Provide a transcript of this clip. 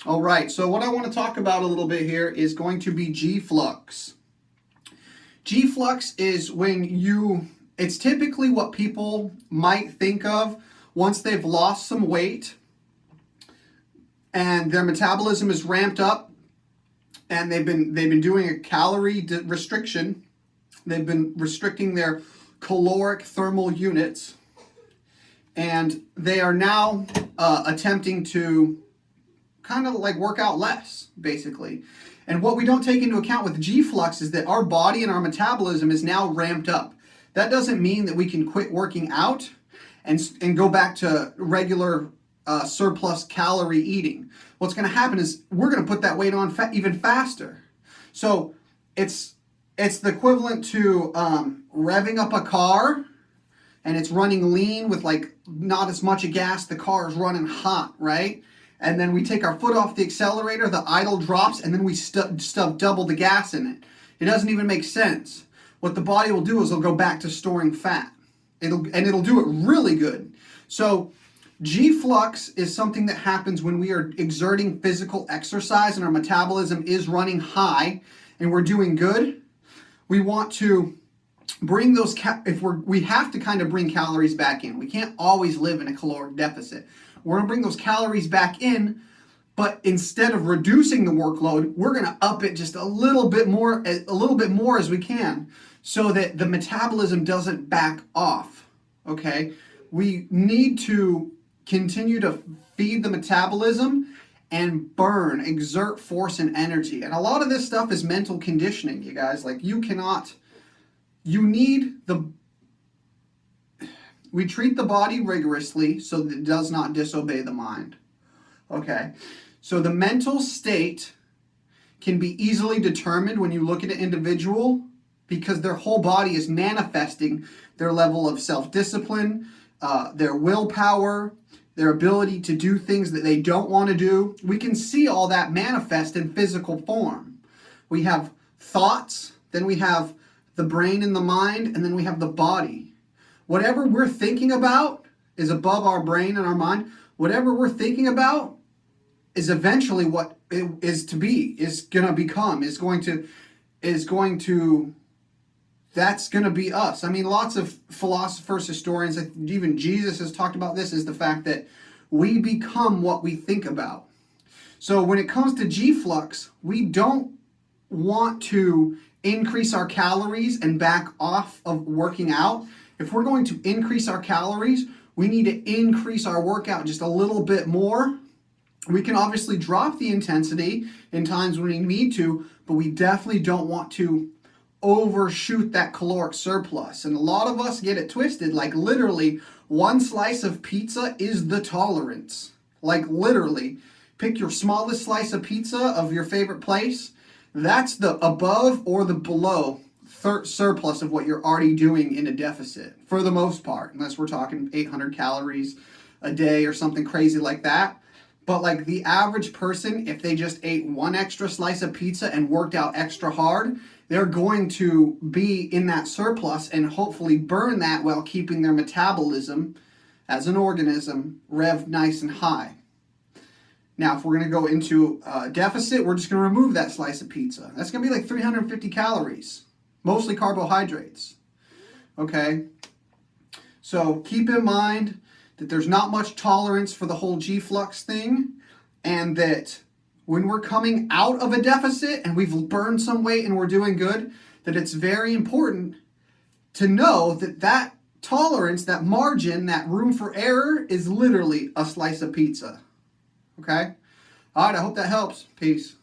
All right, so what I want to talk about a little bit here is going to be G-Flux. G-Flux is it's typically what people might think of once they've lost some weight and their metabolism is ramped up and they've been doing a calorie restriction. They've been restricting their caloric thermal units, and they are now attempting to kind of like work out less, basically. And what we don't take into account with G-Flux is that our body and our metabolism is now ramped up. That doesn't mean that we can quit working out and go back to regular surplus calorie eating. What's going to happen is we're going to put that weight on even faster. So it's the equivalent to revving up a car and it's running lean with like not as much gas. The car is running hot, right? And then we take our foot off the accelerator, the idle drops, and then we stuff double the gas in it. It doesn't even make sense. What the body will do is it'll go back to storing fat. It'll do it really good. So G-Flux is something that happens when we are exerting physical exercise and our metabolism is running high and we're doing good. We want to bring those, we have to kind of bring calories back in. We can't always live in a caloric deficit. We're going to bring those calories back in, but instead of reducing the workload, we're going to up it just a little bit more as we can so that the metabolism doesn't back off, okay? We need to continue to feed the metabolism and exert force and energy. And a lot of this stuff is mental conditioning, you guys. Like we treat the body rigorously so that it does not disobey the mind. Okay? So the mental state can be easily determined when you look at an individual because their whole body is manifesting their level of self-discipline, their willpower, their ability to do things that they don't want to do. We can see all that manifest in physical form. We have thoughts, then we have the brain and the mind, and then we have the body. Whatever we're thinking about is above our brain and our mind. Whatever we're thinking about is eventually what it is to be, is going to become, that's going to be us. I mean, lots of philosophers, historians, even Jesus has talked about this, is the fact that we become what we think about. So when it comes to G-Flux, we don't want to increase our calories and back off of working out. If we're going to increase our calories, we need to increase our workout just a little bit more. We can obviously drop the intensity in times when we need to, but we definitely don't want to overshoot that caloric surplus. And a lot of us get it twisted. Like literally, one slice of pizza is the tolerance. Like literally, pick your smallest slice of pizza of your favorite place. That's the above or the below surplus of what you're already doing in a deficit, for the most part, unless we're talking 800 calories a day or something crazy like that. But like the average person, if they just ate one extra slice of pizza and worked out extra hard, they're going to be in that surplus and hopefully burn that while keeping their metabolism as an organism revved nice and high. Now, if we're going to go into a deficit, we're just going to remove that slice of pizza. That's going to be like 350 calories. Mostly carbohydrates, okay? So keep in mind that there's not much tolerance for the whole G-Flux thing, and that when we're coming out of a deficit and we've burned some weight and we're doing good, that it's very important to know that that tolerance, that margin, that room for error is literally a slice of pizza, okay? All right, I hope that helps. Peace.